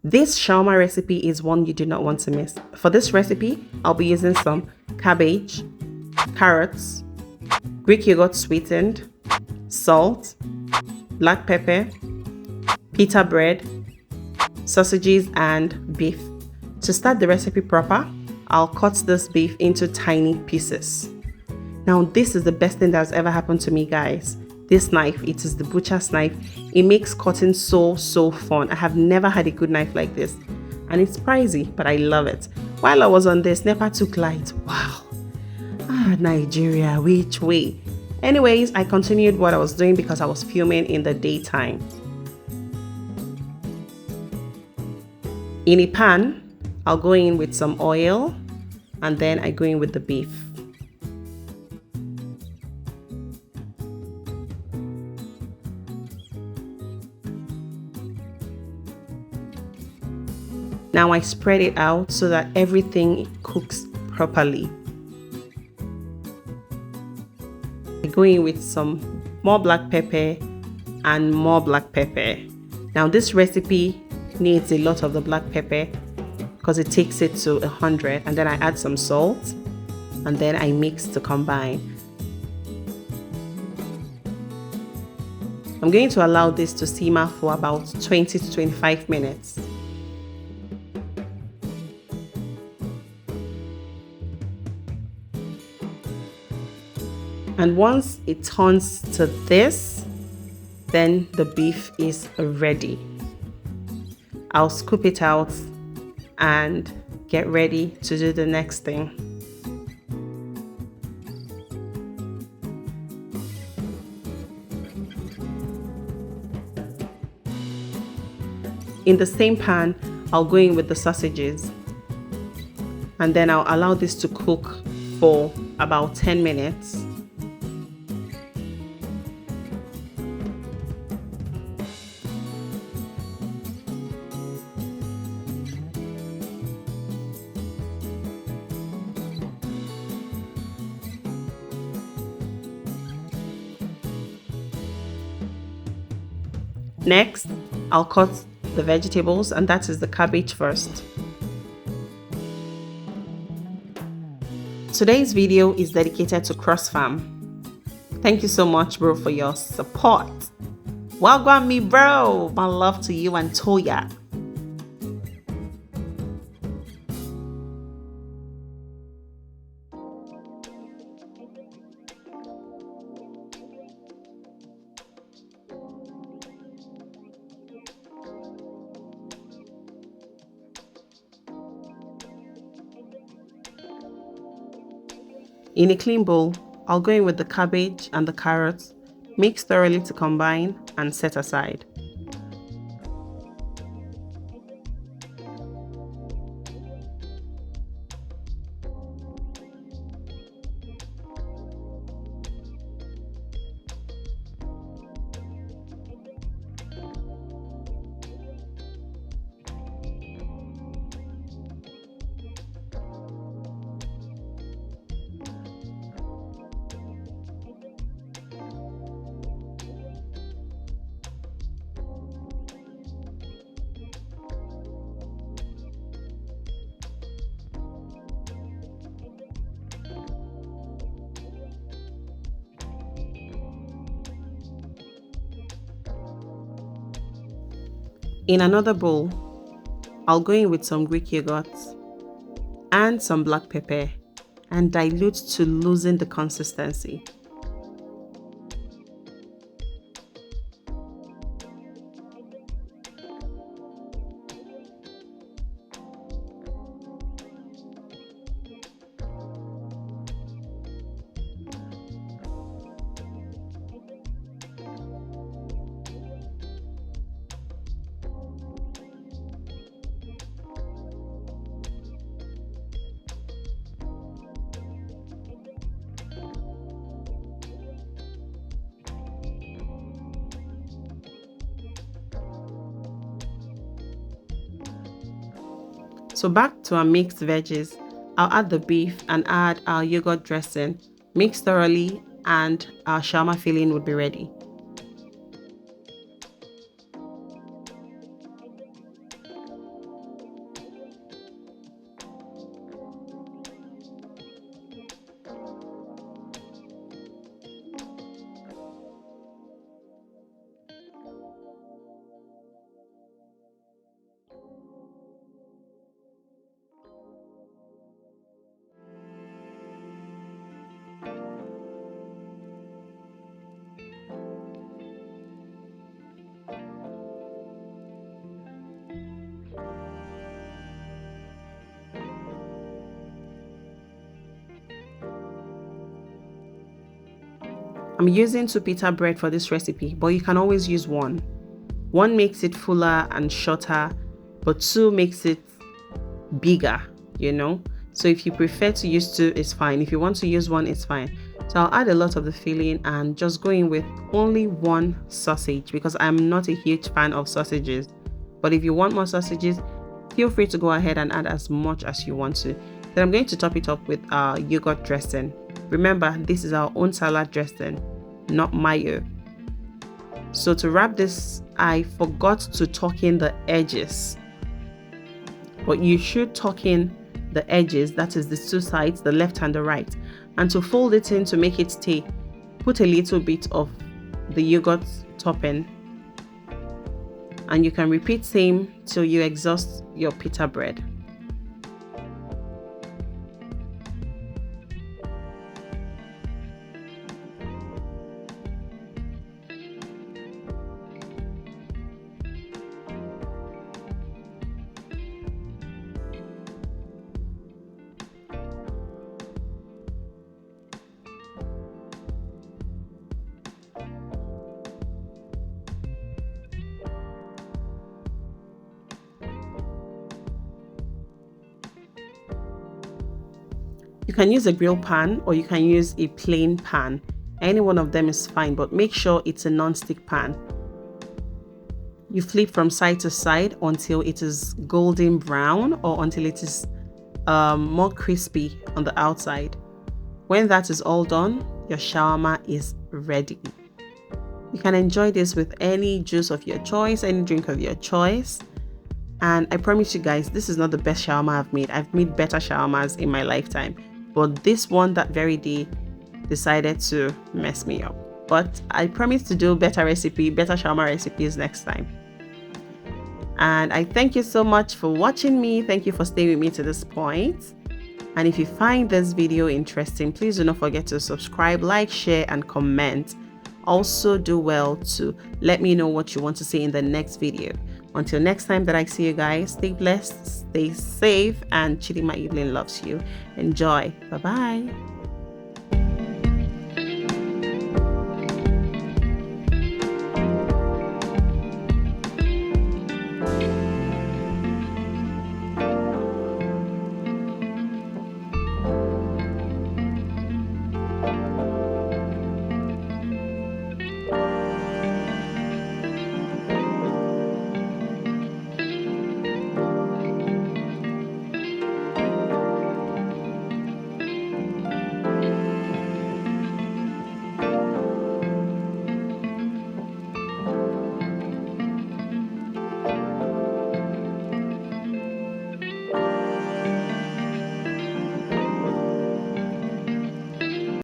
This shawarma recipe is one you do not want to miss. For this recipe, I'll be using some cabbage, carrots, Greek yogurt sweetened, salt, black pepper, pita bread, sausages, and beef. To start the recipe proper, I'll cut this beef into tiny pieces. Now, this is the best thing that's ever happened to me, guys. This knife, it is the butcher's knife. It makes cutting so fun. I have never had a good knife like this. And it's pricey, but I love it. While I was on this, NEPA took light. Wow. Nigeria, which way? Anyways, I continued what I was doing because I was filming in the daytime. In a pan, I'll go in with some oil and then I go in with the beef. Now I spread it out so that everything cooks properly. I go in with some more black pepper and more black pepper. Now this recipe needs a lot of the black pepper because it takes it to 100, and then I add some salt and then I mix to combine. I'm going to allow this to simmer for about 20 to 25 minutes. And once it turns to this, then the beef is ready. I'll scoop it out and get ready to do the next thing. In the same pan, I'll go in with the sausages and then I'll allow this to cook for about 10 minutes. Next, I'll cut the vegetables, and that is the cabbage first. Today's video is dedicated to Cross Farm. Thank you so much, bro, for your support. Welcome me, bro. My love to you and Toya. In a clean bowl, I'll go in with the cabbage and the carrots, mix thoroughly to combine and set aside. In another bowl, I'll go in with some Greek yogurt and some black pepper and dilute to loosen the consistency. So back to our mixed veggies, I'll add the beef and add our yogurt dressing, mix thoroughly, and our shawarma filling would be ready. I'm using 2 pita bread for this recipe, but you can always use 1. 1 makes it fuller and shorter, but 2 makes it bigger, you know. So if you prefer to use 2, it's fine. If you want to use 1, it's fine. So I'll add a lot of the filling and just go in with only 1 sausage, because I'm not a huge fan of sausages. But if you want more sausages, feel free to go ahead and add as much as you want to. Then I'm going to top it up with our yogurt dressing. Remember, this is our own salad dressing, not mayo. So to wrap this, I forgot to tuck in the edges, but you should tuck in the edges, that is the 2 sides, the left and the right. And to fold it in to make it stay, put a little bit of the yogurt topping, and you can repeat same till you exhaust your pita bread. You can use a grill pan or you can use a plain pan. Any one of them is fine, but make sure it's a non-stick pan. You flip from side to side until it is golden brown or until it is more crispy on the outside. When that is all done, your shawarma is ready. You can enjoy this with any juice of your choice, any drink of your choice. And I promise you guys, this is not the best shawarma I've made. I've made better shawarmas in my lifetime, but this one that very day decided to mess me up. But I promise to do better shawarma recipes next time. And I thank you so much for watching me. Thank you for staying with me to this point. And if you find this video interesting, please do not forget to subscribe, like, share, and comment. Also do well to let me know what you want to see in the next video. Until next time that I see you guys, stay blessed, stay safe, and Chidima Evelyn loves you. Enjoy. Bye-bye.